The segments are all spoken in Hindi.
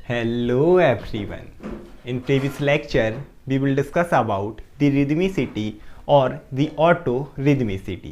Hello everyone. In previous lecture, we will discuss about the rhythmicity और the autorhythmicity.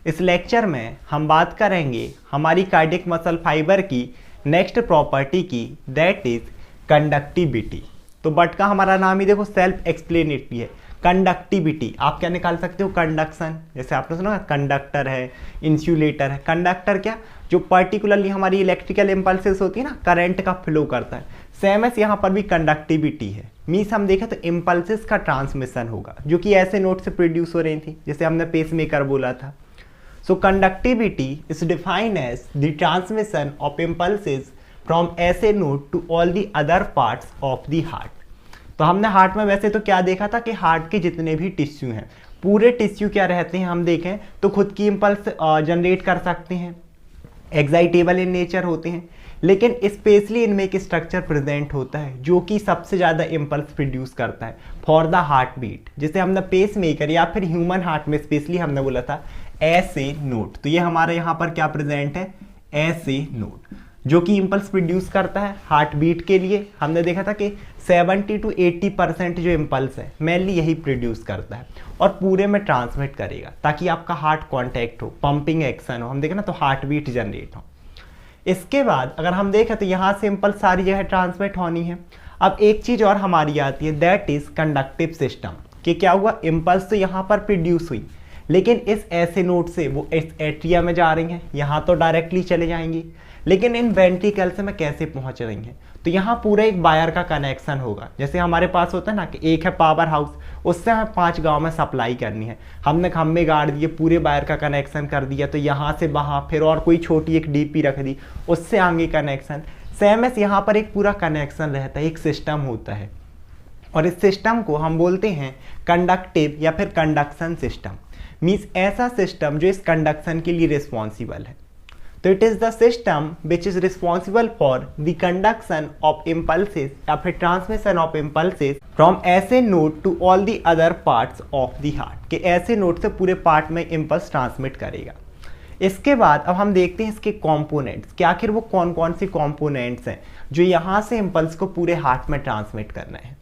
इस लेक्चर में हम बात करेंगे हमारी कार्डियक मसल फाइबर की नेक्स्ट प्रॉपर्टी की, दैट इज कंडक्टिविटी. तो बट का हमारा नाम ही देखो सेल्फ एक्सप्लेनेटरी है. कंडक्टिविटी आप क्या निकाल सकते हो? कंडक्शन. जैसे आपने सुना कंडक्टर है, इंसुलेटर है. कंडक्टर क्या? जो पर्टिकुलरली हमारी इलेक्ट्रिकल इम्पल्सेस होती है ना, करंट का फ्लो करता है. सेम एस यहाँ पर भी कंडक्टिविटी है. मीन्स हम देखें तो इम्पल्सेस का ट्रांसमिशन होगा जो कि ऐसे नोट से प्रोड्यूस हो रही थी, जैसे हमने पेसमेकर बोला था. So conductivity is defined as the transmission of impulses from SA node to all the other parts of the heart. तो हमने हार्ट में वैसे तो क्या देखा था कि हार्ट के जितने भी टिश्यू हैं, पूरे टिश्यू क्या रहते हैं, हम देखें तो खुद की इम्पल्स जनरेट कर सकते हैं, एक्साइटेबल इन नेचर होते हैं. लेकिन स्पेशली इनमें एक स्ट्रक्चर प्रेजेंट होता है जो कि सबसे ज़्यादा इम्पल्स प्रोड्यूस करता है फॉर द हार्ट बीट. जैसे हमने पेस मेकर या फिर ह्यूमन हार्ट में स्पेशली हमने बोला था ऐसे नोट. तो ये हमारे यहाँ पर क्या प्रेजेंट है? ऐसे नोट जो कि इम्पल्स प्रोड्यूस करता है हार्ट बीट के लिए. हमने देखा था कि 70 to 80% जो इम्पल्स है मेनली यही प्रोड्यूस करता है और पूरे में ट्रांसमिट करेगा ताकि आपका हार्ट कॉन्टैक्ट हो, पंपिंग एक्शन हो, हम देखें ना तो हार्ट बीट जनरेट हो. इसके बाद अगर हम देखें तो यहाँ से इम्पल्स सारी जगह ट्रांसमिट होनी है. अब एक चीज़ और हमारी आती है, दैट इज कंडक्टिव सिस्टम. कि क्या हुआ, इम्पल्स तो यहाँ पर प्रोड्यूस हुई लेकिन इस ऐसे नोट से वो इस एट्रिया में जा रही हैं, यहाँ तो डायरेक्टली चले जाएंगी, लेकिन इन वेंट्रिकल्स में कैसे पहुँच रही हैं? तो यहाँ पूरा एक वायर का कनेक्शन होगा. जैसे हमारे पास होता है ना कि एक है पावर हाउस, उससे हमें 5 गांव में सप्लाई करनी है, हमने खम्भे गाड़ दिए, पूरे वायर का कनेक्शन कर दिया, तो यहाँ से वहाँ फिर और कोई छोटी एक डीपी रख दी, उससे आगे कनेक्शन. सेम एस यहाँ पर एक पूरा कनेक्शन रहता है, एक सिस्टम होता है और इस सिस्टम को हम बोलते हैं कंडक्टिव या फिर कंडक्शन सिस्टम. मीन्स ऐसा सिस्टम जो इस कंडक्शन के लिए रिस्पॉन्सिबल है. तो it is the system which is responsible for the conduction of impulses या फिर transmission of impulses from SA node to all the other parts of the heart. के ऐसे नोड से पूरे पार्ट में इम्पल्स ट्रांसमिट करेगा. इसके बाद अब हम देखते हैं इसके कॉम्पोनेंट्स, कि आखिर वो कौन कौन से कॉम्पोनेंट्स हैं जो यहाँ से इम्पल्स को पूरे हार्ट में ट्रांसमिट करना है.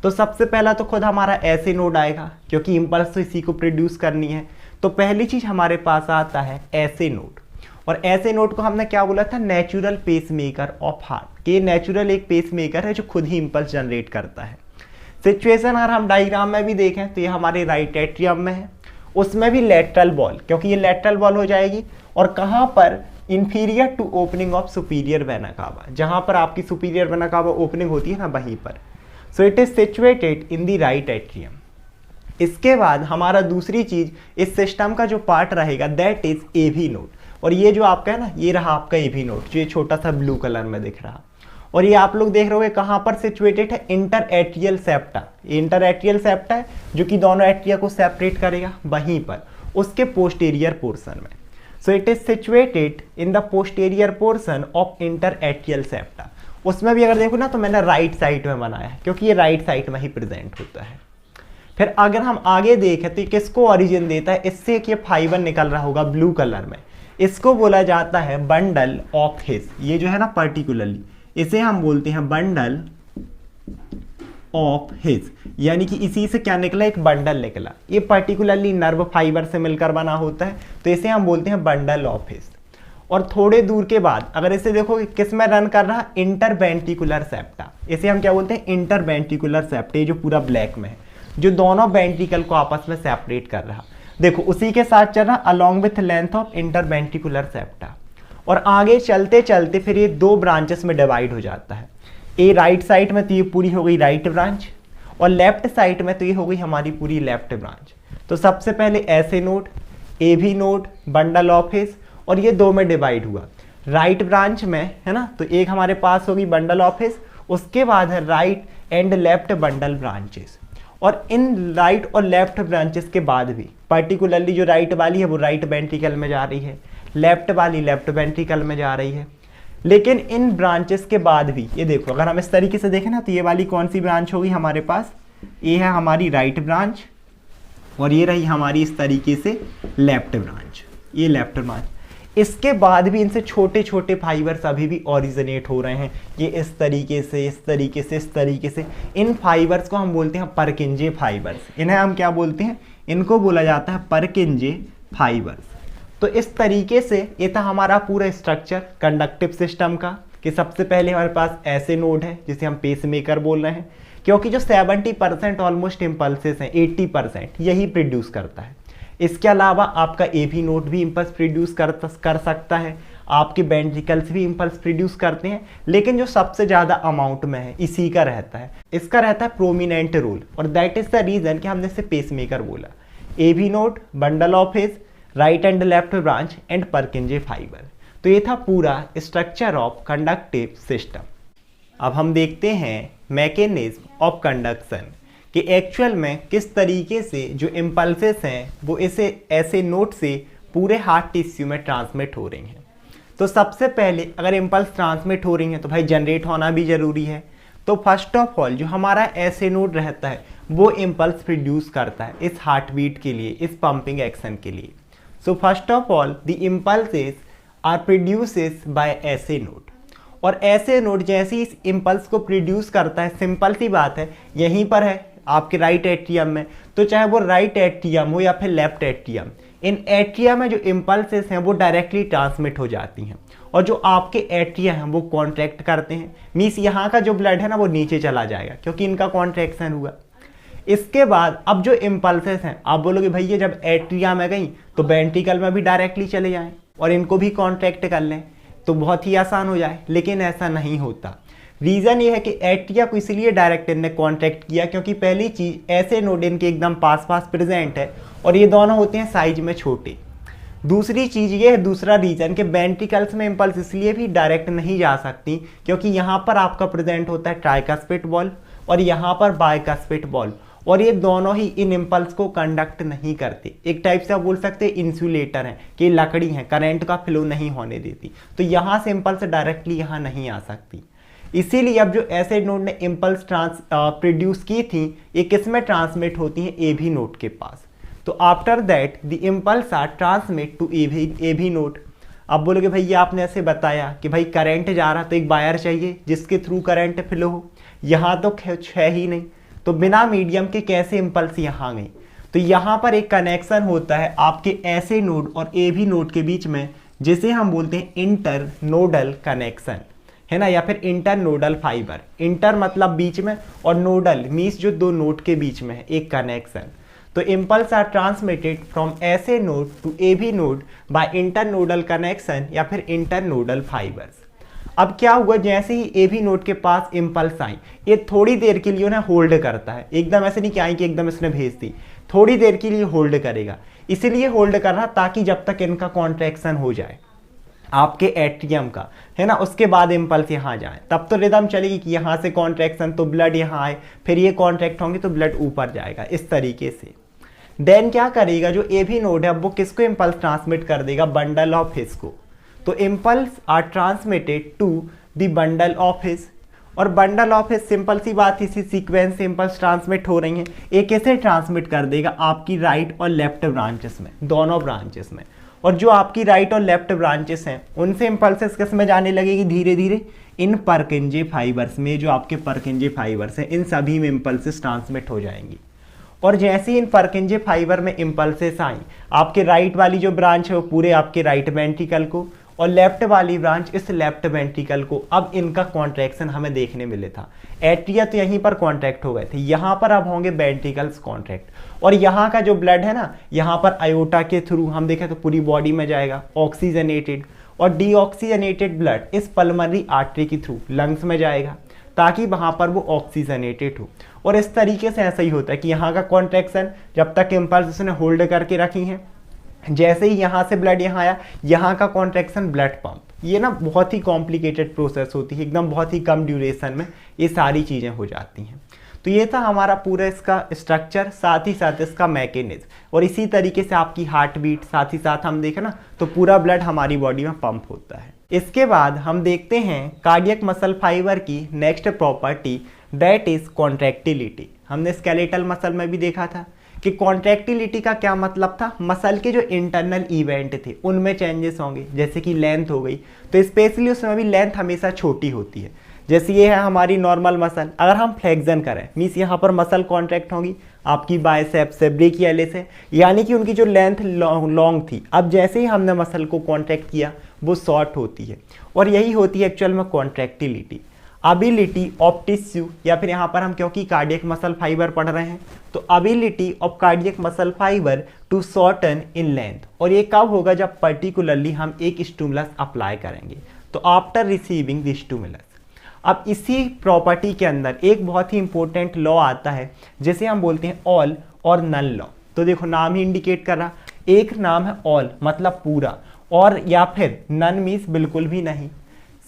तो सबसे पहला तो खुद हमारा ऐसे नोड आएगा क्योंकि इम्पल्स तो इसी को प्रोड्यूस करनी है. तो पहली चीज हमारे पास आता है ऐसे नोड. और ऐसे नोड को हमने क्या बोला था? Natural pacemaker of heart. कि नेचुरल एक पेसमेकर है जो खुद ही इम्पल्स जनरेट करता है. सिचुएशन अगर हम डायग्राम में भी देखें तो ये हमारे राइट एट्रियम में है, उसमें भी लेटरल वॉल, क्योंकि ये लेटरल वॉल हो जाएगी. और कहाँ पर? Inferior to opening of superior vena cava. जहाँ पर आपकी सुपीरियर वेना कावा ओपनिंग होती है ना, वहीं पर. So it is situated in the right atrium. इसके बाद हमारा दूसरी चीज इस सिस्टम का जो पार्ट रहेगा दैट इज एवी नोड. और ये जो आपका है ना, ये रहा आपका एवी नोड जो ये छोटा सा ब्लू कलर में दिख रहा. और ये आप लोग देख रहे हो कहाँ पर सिचुएटेड है? Inter atrial septa. Inter atrial septa है जो कि दोनों एट्रिया को सेपरेट करेगा, वहीं पर उसके पोस्टीरियर पोर्शन में. So it is situated in the posterior portion of inter atrial septa. उसमें भी अगर देखो ना तो मैंने राइट साइड में बनाया है क्योंकि ये राइट साइड में ही प्रेजेंट होता है. फिर अगर हम आगे देखें तो ये किसको ओरिजिन देता है? इससे एक ये फाइबर निकल रहा होगा ब्लू कलर में, इसको बोला जाता है बंडल ऑफ हिस. ये जो है ना पर्टिकुलरली इसे हम बोलते हैं बंडल ऑफ हिस, यानी कि इसी से क्या निकला? एक बंडल निकला. ये पर्टिकुलरली नर्व फाइबर से मिलकर बना होता है, तो इसे हम बोलते हैं बंडल ऑफ हिस. और थोड़े दूर के बाद अगर इसे देखो किस में रन कर रहा? Interventricular septa. इसे हम क्या बोलते हैं? Interventricular septa. ये जो पूरा ब्लैक में है जो दोनों वेंट्रिकल को आपस में सेपरेट कर रहा, देखो उसी के साथ चल रहा along with length of interventricular septa. और आगे चलते चलते फिर ये 2 ब्रांचेस में डिवाइड हो जाता है. ए राइट साइड में तो ये पूरी हो गई राइट ब्रांच, और लेफ्ट साइड में तो ये हो गई हमारी पूरी लेफ्ट ब्रांच. तो सबसे पहले SA node, AV node, bundle of His, और ये 2 में डिवाइड हुआ. राइट ब्रांच में है ना, तो एक हमारे पास होगी बंडल ऑफ हिस, उसके बाद है right and left bundle branches. और इन राइट और लेफ्ट ब्रांचेस के बाद भी पर्टिकुलरली जो राइट वाली है वो राइट वेंट्रिकल में जा रही है, लेफ्ट वाली लेफ्ट वेंट्रिकल में जा रही है. लेकिन इन ब्रांचेस के बाद भी ये देखो अगर हम इस तरीके से देखें ना तो ये वाली कौन सी ब्रांच होगी हमारे पास? ये है हमारी राइट ब्रांच और ये रही हमारी इस तरीके से लेफ्ट ब्रांच. ये लेफ्ट ब्रांच. इसके बाद भी इनसे छोटे छोटे फाइबर्स अभी भी ओरिजिनेट हो रहे हैं, ये इस तरीके से, इस तरीके से, इस तरीके से। इन फाइबर्स को हम बोलते हैं परकिंजे फाइबर्स। इन्हें हम क्या बोलते हैं? इनको बोला जाता है परकिंजे फाइबर्स। तो इस तरीके से ये था हमारा पूरा स्ट्रक्चर कंडक्टिव सिस्टम का, कि सबसे पहले हमारे पास ऐसे नोड है जिसे हम पेसमेकर बोल रहे हैं, क्योंकि जो 70% ऑलमोस्ट इम्पल्सेस हैं, 80% यही प्रोड्यूस करता है। इसके अलावा आपका एवी नोड भी इम्पल्स प्रोड्यूस कर सकता है, आपके वेंट्रिकल्स भी इम्पल्स प्रोड्यूस करते हैं, लेकिन जो सबसे ज़्यादा अमाउंट में है इसी का रहता है, इसका रहता है प्रोमिनेंट रोल, और दैट इज द रीज़न कि हमने इसे पेसमेकर बोला। AV node, bundle of His, right and left branch and Purkinje fibre. तो ये था पूरा स्ट्रक्चर ऑफ कंडक्टिव सिस्टम। अब हम देखते हैं मैकेनिज्म ऑफ कंडक्शन, कि एक्चुअल में किस तरीके से जो इम्पल्सेस हैं वो इसे ऐसे नोड से पूरे हार्ट टिश्यू में ट्रांसमिट हो रही हैं। तो सबसे पहले अगर इम्पल्स ट्रांसमिट हो रही हैं तो भाई जनरेट होना भी ज़रूरी है। तो फर्स्ट ऑफ ऑल जो हमारा ऐसे नोड रहता है वो इम्पल्स प्रोड्यूस करता है इस हार्ट बीट के लिए, इस पंपिंग एक्शन के लिए। So first of all the impulses are produces by SA node, और ऐसे नोड जैसे इस इम्पल्स को प्रोड्यूस करता है, सिंपल सी बात है, यहीं पर है आपके राइट एट्रियम में, तो चाहे वो राइट एट्रियम हो या फिर लेफ्ट एट्रियम, इन एट्रियम में जो इम्पल्सेस हैं वो डायरेक्टली ट्रांसमिट हो जाती हैं, और जो आपके एट्रिया हैं वो कॉन्ट्रैक्ट करते हैं, मीन्स यहाँ का जो ब्लड है ना वो नीचे चला जाएगा क्योंकि इनका कॉन्ट्रैक्शन हुआ। इसके बाद अब जो इम्पल्सेस हैं, आप बोलोगे भैया जब एट्रिया में गई तो वेंट्रिकल में भी डायरेक्टली चले जाएं और इनको भी कॉन्ट्रैक्ट कर लें तो बहुत ही आसान हो जाए, लेकिन ऐसा नहीं होता। रीज़न ये है कि एट्रिया को इसलिए डायरेक्ट इनने कॉन्ट्रैक्ट किया क्योंकि पहली चीज़ ऐसे नोड इनके एकदम पास पास प्रेजेंट है और ये दोनों होते हैं साइज में छोटे। दूसरी चीज़ ये है, दूसरा रीज़न कि वेंट्रिकल्स में इम्पल्स इसलिए भी डायरेक्ट नहीं जा सकती क्योंकि यहाँ पर आपका प्रेजेंट होता है ट्राइकस्पिड बॉल और यहाँ पर बाइकस्पिड बॉल, और ये दोनों ही इन इम्पल्स को कंडक्ट नहीं करते। एक टाइप से आप बोल सकते हैं इंसुलेटर हैं, कि लकड़ी हैं, करंट का फ्लो नहीं होने देती, तो यहाँ से इम्पल्स डायरेक्टली यहाँ नहीं आ सकती। इसीलिए अब जो ऐसे नोड ने इम्पल्स प्रोड्यूस की थी ये किस में ट्रांसमिट होती हैं? एवी नोड के पास। तो after that the impulse are transmit to AV node. अब बोलोगे भैया आपने ऐसे बताया कि भाई करंट जा रहा तो एक वायर चाहिए जिसके थ्रू करंट फ्लो हो, यहाँ तो है ही नहीं, तो बिना मीडियम के कैसे इम्पल्स यहाँ गई? तो यहाँ पर एक कनेक्शन होता है आपके ऐसे नोड और एवी नोड के बीच में, जिसे हम बोलते हैं इंटर नोडल कनेक्शन, है ना, या फिर इंटर नोडल फाइबर। इंटर मतलब बीच में और नोडल मीन्स जो दो नोड के बीच में है एक कनेक्शन। तो impulse are transmitted from SA node to AV node by inter nodal connection या फिर इंटर नोडल फाइबर्स। अब क्या हुआ, जैसे ही एवी नोड के पास इम्पल्स आई ये थोड़ी देर के लिए उन्हें होल्ड करता है, एकदम ऐसे नहीं कि आई कि एकदम इसने भेज दी, थोड़ी देर के लिए होल्ड करेगा। इसीलिए होल्ड कर रहा ताकि जब तक इनका कॉन्ट्रैक्शन हो जाए आपके एट्रियम का, है ना, उसके बाद इम्पल्स यहाँ जाए, तब तो रिदम चलेगी कि यहाँ से कॉन्ट्रैक्शन तो ब्लड यहाँ आए, फिर ये कॉन्ट्रैक्ट होंगे तो ब्लड ऊपर जाएगा, इस तरीके से। देन क्या करेगा, जो एवी नोड है वो किसको इम्पल्स ट्रांसमिट कर देगा? बंडल ऑफ हिज को। तो impulse are transmitted to the bundle of His, और बंडल ऑफ हिज सिंपल सी बात, इसी सीक्वेंस से इम्पल्स ट्रांसमिट हो रही हैं। एक कैसे ट्रांसमिट कर देगा? आपकी राइट और लेफ्ट ब्रांचेस में, दोनों ब्रांचेस में, और जो आपकी राइट और लेफ्ट ब्रांचेस हैं उनसे इम्पल्सेस किस में जाने लगेगी? धीरे धीरे इन परकिंजे फाइबर्स में, जो आपके परकिंजे फाइबर्स हैं इन सभी में इम्पल्सेस ट्रांसमिट हो जाएंगी। और जैसे ही इन परकिंजे फाइबर में इम्पल्सेस आई, आपके राइट वाली जो ब्रांच है वो पूरे आपके राइट वेंट्रिकल को, और लेफ्ट वाली ब्रांच इस लेफ्ट वेंट्रिकल को। अब इनका कॉन्ट्रैक्शन हमें देखने मिले था, एट्रिया तो यहीं पर कॉन्ट्रैक्ट हो गए थे, यहाँ पर अब होंगे वेंट्रिकल्स कॉन्ट्रैक्ट, और यहाँ का जो ब्लड है ना, यहाँ पर आयोटा के थ्रू हम देखें तो पूरी बॉडी में जाएगा ऑक्सीजनेटेड, और डीऑक्सीजनेटेड ब्लड इस पल्मोनरी आर्टरी के थ्रू लंग्स में जाएगा ताकि वहाँ पर वो ऑक्सीजनेटेड हो। और इस तरीके से ऐसा ही होता है कि यहाँ का कॉन्ट्रैक्शन जब तक इम्पल्स उसने होल्ड करके रखी हैं, जैसे ही यहाँ से ब्लड यहाँ आया, यहाँ का कॉन्ट्रैक्शन ब्लड पंप, ये ना बहुत ही कॉम्प्लिकेटेड प्रोसेस होती है, एकदम बहुत ही कम ड्यूरेशन में ये सारी चीज़ें हो जाती हैं। तो ये था हमारा पूरा इसका स्ट्रक्चर, साथ ही साथ इसका मैकेनिज्म, और इसी तरीके से आपकी हार्ट बीट, साथ ही साथ हम देखें ना तो पूरा ब्लड हमारी बॉडी में पंप होता है। इसके बाद हम देखते हैं कार्डियक मसल फाइबर की next property, that is contractility. हमने स्केलेटल मसल में भी देखा था कि कॉन्ट्रैक्टिलिटी का क्या मतलब था, मसल के जो इंटरनल इवेंट थे उनमें चेंजेस होंगे, जैसे कि लेंथ हो गई, तो स्पेशली उसमें भी लेंथ हमेशा छोटी होती है। जैसे ये है हमारी नॉर्मल मसल, अगर हम फ्लेक्शन करें मीन्स यहाँ पर मसल कॉन्ट्रैक्ट होगी, आपकी बाइसेप्स से, ब्रेकियलिस है, यानी कि उनकी जो लेंथ लॉन्ग थी, अब जैसे ही हमने मसल को कॉन्ट्रैक्ट किया वो शॉर्ट होती है, और यही होती है एक्चुअल में कॉन्ट्रैक्टिलिटी। अबिलिटी ऑफ टिश्यू, या फिर यहाँ पर हम क्योंकि कार्डियक मसल फाइबर पढ़ रहे हैं तो ability of cardiac muscle fibre to shorten in length, और ये कब होगा, जब पर्टिकुलरली हम एक स्टिमुलस अप्लाई करेंगे, तो आफ्टर रिसीविंग द स्टिमुलस। अब इसी प्रॉपर्टी के अंदर एक बहुत ही इंपॉर्टेंट लॉ आता है जिसे हम बोलते हैं ऑल और नन लॉ। तो देखो नाम ही इंडिकेट कर रहा, एक नाम है ऑल मतलब पूरा, और या फिर नन मीन्स बिल्कुल भी नहीं।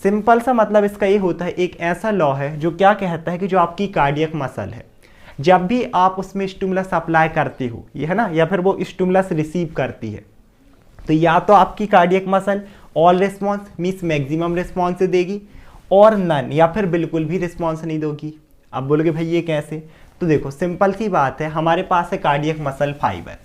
सिंपल सा मतलब इसका ये होता है, एक ऐसा लॉ है जो क्या कहता है कि जो आपकी कार्डियक मसल है, जब भी आप उसमें स्टिमुलस अप्लाई करते हो, ये है ना, या फिर वो स्टिमुलस रिसीव करती है, तो या तो आपकी cardiac muscle all response means maximum response देगी, और नन या फिर बिल्कुल भी रिस्पॉन्स नहीं दोगी। अब बोलोगे भाई ये कैसे, तो देखो सिंपल सी बात है, हमारे पास है कार्डियक मसल फाइबर,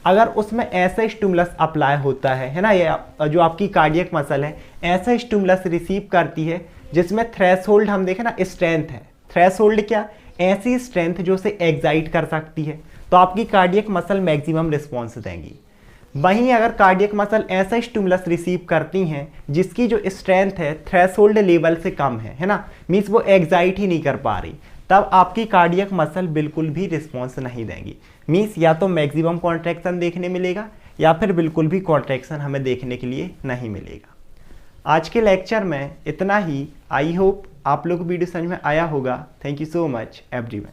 अगर उसमें ऐसा स्टिमुलस अप्लाई होता है ना, ये जो आपकी कार्डियक मसल है ऐसा स्टिमुलस रिसीव करती है जिसमें थ्रेशोल्ड हम देखें ना स्ट्रेंथ है, थ्रेशोल्ड क्या, ऐसी स्ट्रेंथ जो उसे एक्साइट कर सकती है, तो आपकी कार्डियक मसल मैक्सिमम रिस्पॉन्स देंगी। वहीं अगर कार्डियक मसल ऐसा स्टिमुलस रिसीव करती हैं जिसकी जो स्ट्रेंथ है थ्रेशोल्ड लेवल से कम है ना, मीन्स वो एक्साइट ही नहीं कर पा रही, तब आपकी कार्डियक मसल बिल्कुल भी रिस्पॉन्स नहीं देंगी, मीन्स या तो मैक्सिमम कॉन्ट्रैक्शन देखने मिलेगा या फिर बिल्कुल भी कॉन्ट्रैक्शन हमें देखने के लिए नहीं मिलेगा। आज के लेक्चर में इतना ही। आई होप आप लोग को वीडियो समझ में आया होगा। Thank you so much everyone.